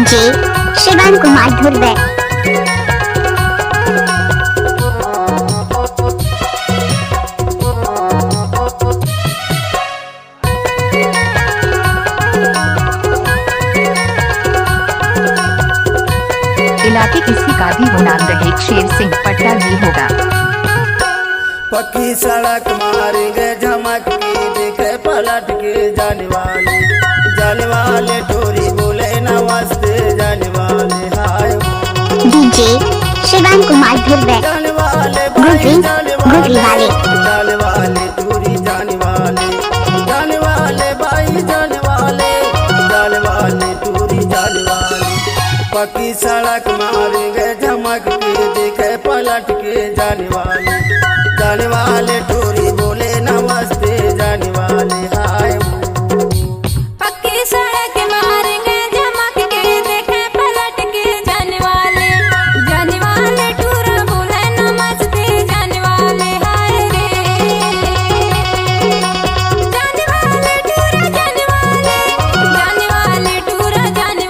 DJ Shivan Kumar Dhurve. इलाके किसी का भी हो नाम रहे, शेर सिंह पट्टा जी होगा। पक्की सड़क मारेंगे झमक के, देखे पलट के जाने वाले टोरी बोले नमस्ते जाने वाले हाय। डीजे शिवान कुमार धुर्वे। जाने वाले गुजरी टोरी जाने वाले भाई जाने वाले टोरी जाने वाले। पक्की सड़क मारेंगे झमक के, देखे पलट के जाने वाले टोरी बोले नमस्ते जाने वाले हाय। पक्की सड़क मारेंगे झमक के, देखे पलट के जाने वाले टूरा बोले नमस्ते जाने वाले हाय रे। जाने वाले टूरा जाने वाले टूरा जाने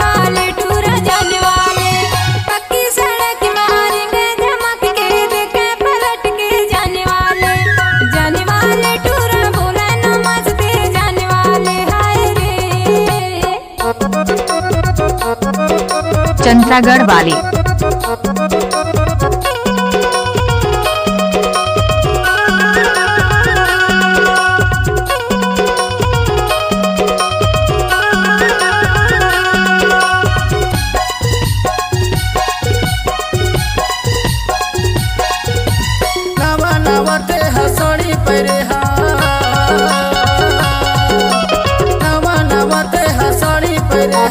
वाले टूरा जाने वाले। पक्की सड़क मारेंगे झमक के, देखे पलट के जाने वाले टूरा बोले नमस्ते जाने वाले हाय रे। चंद्रागढ़ वाले नवते हसड़ी परे नवते हसड़ी परे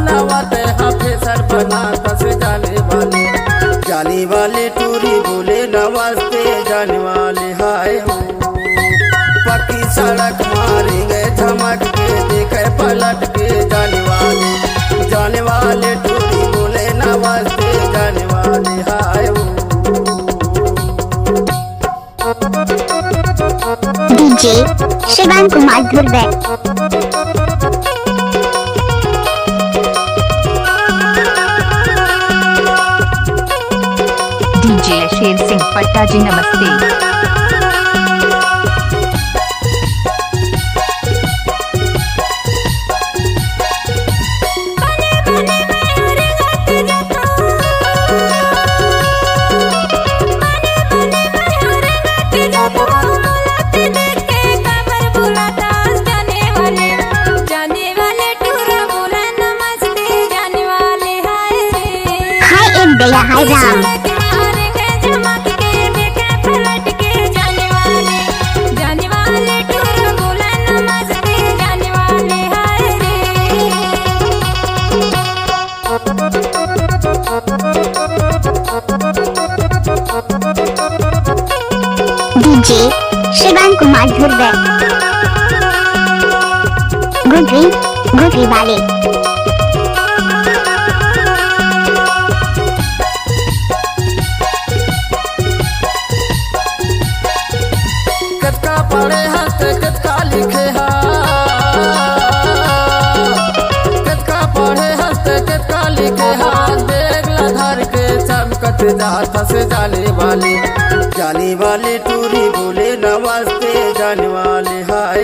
नवते फेसर बना कस जाने वाले टूरी बोले नमस्ते जाने वाले हाय। पक्की सड़क मारेंगे झमक के, देखे पलट के जाने वाले टूरी बोले नमस्ते जाने वाले हाय। डीजे शिवान कुमार धुर्वे। डीजे शेर सिंह पट्टा जी नमस्ते। दया हाय राम। डीजे शिवान कुमार धुर्वे। गुजरी वाले पढ़े हस्त कतका लिखे कतका पढ़े हस्त कतका लिखे देख धर के चमकत जाता से जाने वाले टूरी बोले नमस्ते जाने वाले हाय।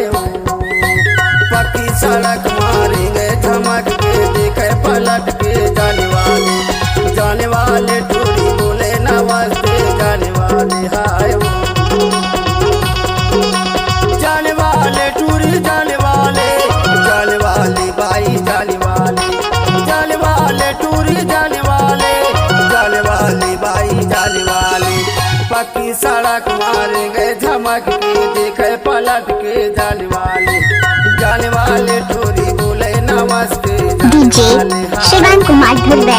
पक्की सड़क मारेंगे झमक के, देखे पलट के जाने वाले टूरी बोले नमस्ते जाने वाले हाय। जाने वाले टूरी जाने वाले भाई जाने वाले टूरी जाने वाले भाई जाने वाले। पक्की सड़क मारेंगे झमक के, देखे पलट के जाने वाले टूरी बोले नमस्ते डीजे शिवान कुमार धुर्वे।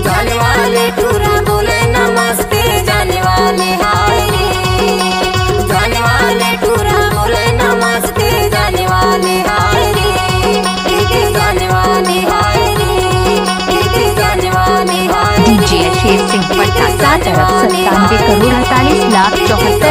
जाने वाले टूरा बोले नमस्ते जाने वाले हाय रे। जाने वाले टूरा बोले नमस्ते जाने वाले हाय रे। जाने वाले हाय रे, जाने वाले हाय रे। डीजे शेर सिंह पट्टा 7 अरब 97 करोड़ 48 लाख 74